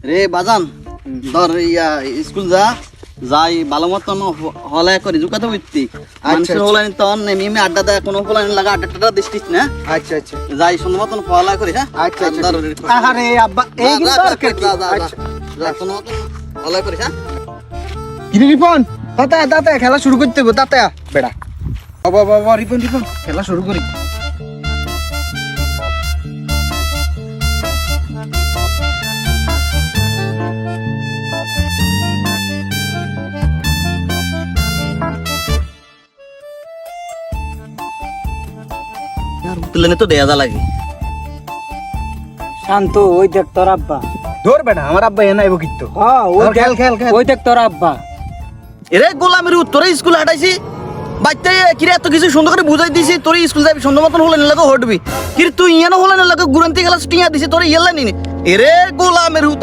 রে বাজান ধর ইয়া স্কুল যাই ভালো মতন হলে করি জুকাতে বুঝতি মানুষের হলাইন তখন নেমে আড্ডা দেয় কোনো হলাইন লাগা আড্ডা দিস না। আচ্ছা আচ্ছা যাই সুন্দর মতন হলা করি হ্যাঁ। আচ্ছা আচ্ছা ধর আরে আব্বা এই কিন্তু দরকার কি? আচ্ছা যা সুন্দর মতন হলা করি হ্যাঁ। কিরে রিপন দাতা খেলা শুরু করতে হবে দাতা বেড়া বাবা বাবা রিপন খেলা শুরু করি। তুলে তো দেয়া যা লাগে শান্ত ওই দেখ তোর আব্বা। ধর বেটা আমার আব্বা এ নাইব কিন্তু হ্যাঁ ওই ধর, খেল, খেল, খেল। ওই দেখ তোর আব্বা। এরে গোলামের উত্তরে স্কুল হাঁটাইছি বাচ্চা কিরে এত কিছু সুন্দর করে বুঝাই দিছি তোর স্কুল যাবি সুন্দর মতন হলে লাগে হটবি কিরে তুই ইয়ানো হলে লাগে গুরান্তি গেলাস টিয়া দিছি তোর ইয়েলা নিনি এরে গোলামের হুত